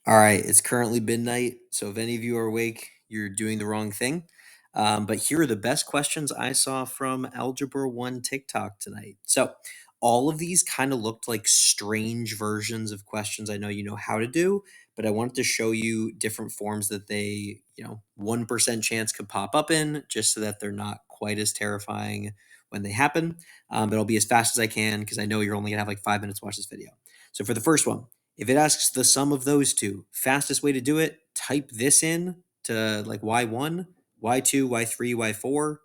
All right, it's currently midnight, so if any of you are awake, you're doing the wrong thing. But here are the best questions I saw from Algebra 1 TikTok tonight. So, all of these kind of looked like strange versions of questions I know you know how to do, but I wanted to show you different forms that they, 1% chance could pop up in, just so that they're not quite as terrifying when they happen. But I'll be as fast as I can because I know you're only going to have like 5 minutes to watch this video. So, for the first one, if it asks the sum of those two, fastest way to do it, type this in to like y1, y2, y3,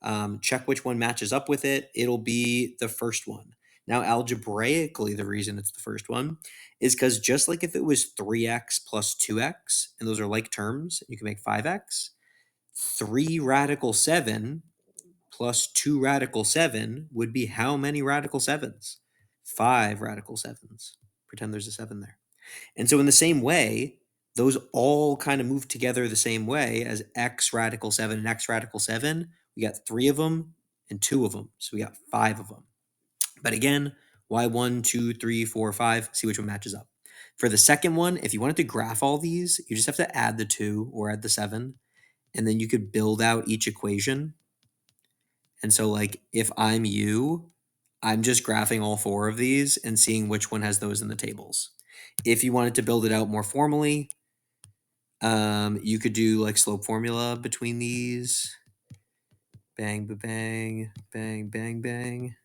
y4. Check which one matches up with it. It'll be the first one. Now, algebraically, the reason it's the first one is because just like if it was 3x plus 2x, and those are like terms, you can make 5x, 3 radical 7 plus 2 radical 7 would be how many radical 7s? 5 radical 7s. Pretend there's a 7 there. And so, in the same way, those all kind of move together the same way as x radical 7 and x radical 7. We got 3 of them and 2 of them. So, we got 5 of them. But again, y1, 2, 3, 4, 5, see which one matches up. For the second one, if you wanted to graph all these, you just have to add the 2 or add the 7, and then you could build out each equation. And so, like, if I'm you, I'm just graphing all 4 of these and seeing which one has those in the tables. If you wanted to build it out more formally, you could do like slope formula between these. Bang, bang, bang, bang, bang.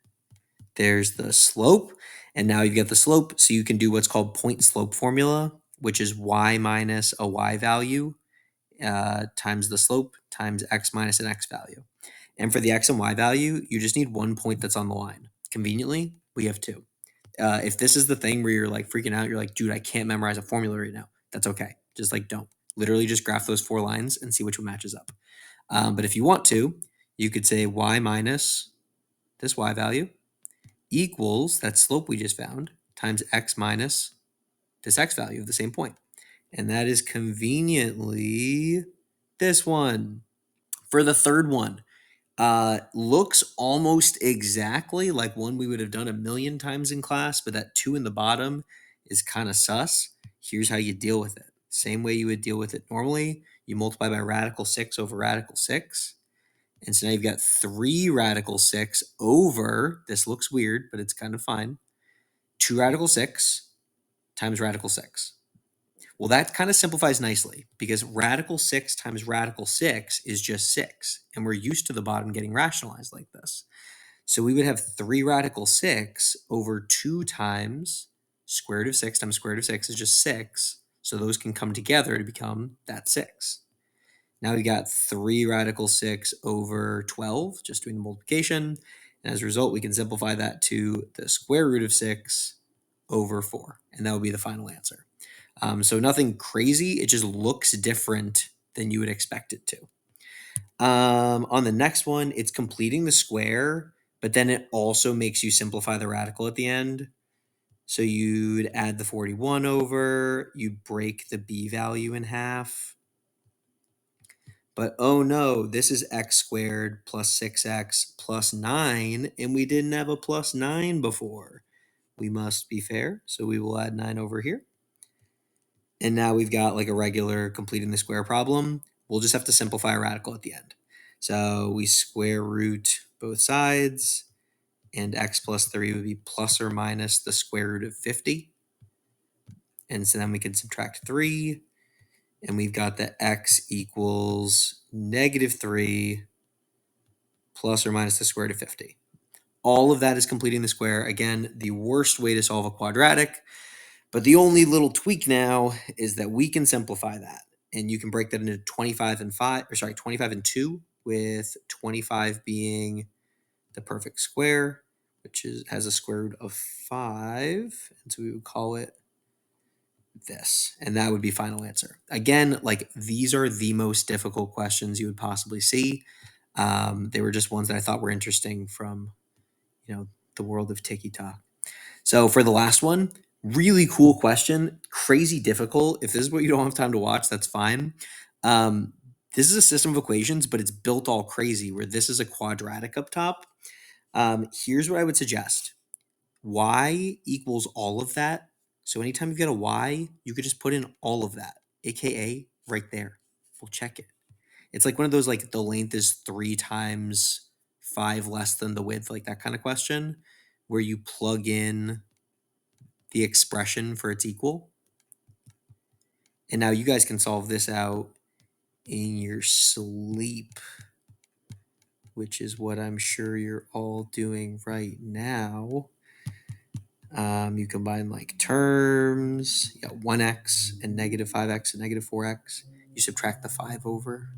There's the slope. And now you've got the slope. So you can do what's called point slope formula, which is y minus a y value times the slope times x minus an x value. And for the x and y value, you just need one point that's on the line. Conveniently, we have 2. If this is the thing where you're like freaking out, you're like, dude, I can't memorize a formula right now. That's okay. Just like don't. Literally just graph those 4 lines and see which one matches up. But if you want to, you could say y minus this y value equals that slope we just found times x minus this x value of the same point. And that is conveniently this one. For the third one, looks almost exactly like one we would have done a million times in class, but that 2 in the bottom is kind of sus. Here's how you deal with it. Same way you would deal with it normally. You multiply by radical 6 over radical 6. And so now you've got 3 radical 6 over, this looks weird, but it's kind of fine, 2 radical 6 times radical 6. Well, that kind of simplifies nicely because radical 6 times radical 6 is just 6. And we're used to the bottom getting rationalized like this. So we would have 3 radical 6 over 2 times square root of 6 times square root of 6 is just 6. So those can come together to become that 6. Now we got 3 radical 6 over 12, just doing the multiplication. And as a result, we can simplify that to the square root of 6 over 4. And that would be the final answer. So nothing crazy. It just looks different than you would expect it to. On the next one, it's completing the square, but then it also makes you simplify the radical at the end. So you'd add the 41 over, you'd break the b value in half. But oh no, this is x squared plus 6x plus 9, and we didn't have a plus 9 before. We must be fair, so we will add 9 over here. And now we've got like a regular completing the square problem. We'll just have to simplify a radical at the end. So we square root both sides, and x plus 3 would be plus or minus the square root of 50. And so then we can subtract 3, and we've got that x equals negative 3 plus or minus the square root of 50. All of that is completing the square. Again, the worst way to solve a quadratic. But the only little tweak now is that we can simplify that. And you can break that into 25 and 25 and 2, with 25 being the perfect square, which has a square root of 5. And so we would call it this. And that would be final answer. Again, like these are the most difficult questions you would possibly see. They were just ones that I thought were interesting from, the world of TikTok. So for the last one, really cool question, crazy difficult. If this is what you don't have time to watch, that's fine. This is a system of equations, but it's built all crazy where this is a quadratic up top. Here's what I would suggest. Y equals all of that So anytime you get a y, you could just put in all of that, aka right there. We'll check it. It's like one of those like the length is 3 times 5 less than the width, like that kind of question, where you plug in the expression for its equal. And now you guys can solve this out in your sleep, which is what I'm sure you're all doing right now. You combine like terms, you got 1x and negative 5x and negative 4x. You subtract the 5 over.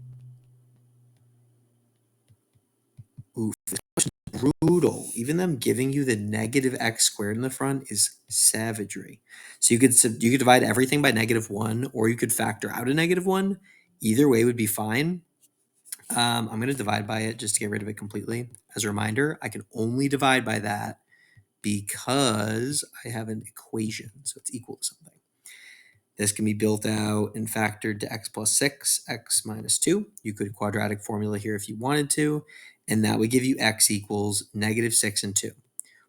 Oof, this question's brutal. Even them giving you the negative x squared in the front is savagery. So you could divide everything by -1, or you could factor out a -1. Either way would be fine. I'm going to divide by it just to get rid of it completely. As a reminder, I can only divide by that because I have an equation, so it's equal to something. This can be built out and factored to x plus 6, x minus 2. You could quadratic formula here if you wanted to, and that would give you x equals -6 and 2.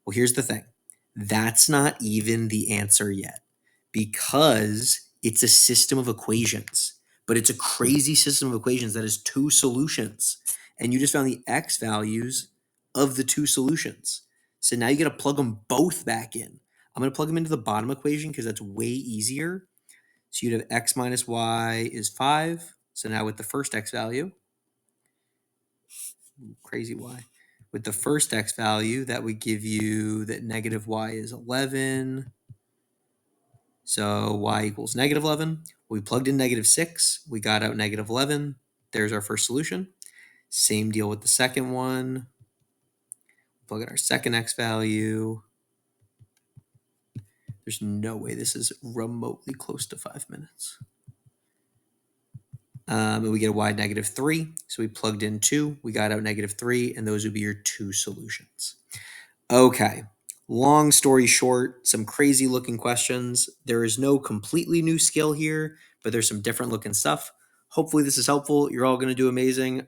Well, here's the thing. That's not even the answer yet because it's a system of equations, but it's a crazy system of equations that has 2 solutions, and you just found the x values of the 2 solutions. So now you got to plug them both back in. I'm going to plug them into the bottom equation because that's way easier. So you'd have x minus y is 5. So now with the first x value, crazy y, with the first x value, that would give you that negative y is 11. So y equals -11. We plugged in -6. We got out -11. There's our first solution. Same deal with the second one. Plug in our second x value. There's no way this is remotely close to 5 minutes. And we get a y -3. So we plugged in 2. We got out -3. And those would be your 2 solutions. Okay. Long story short, some crazy looking questions. There is no completely new skill here, but there's some different looking stuff. Hopefully this is helpful. You're all going to do amazing.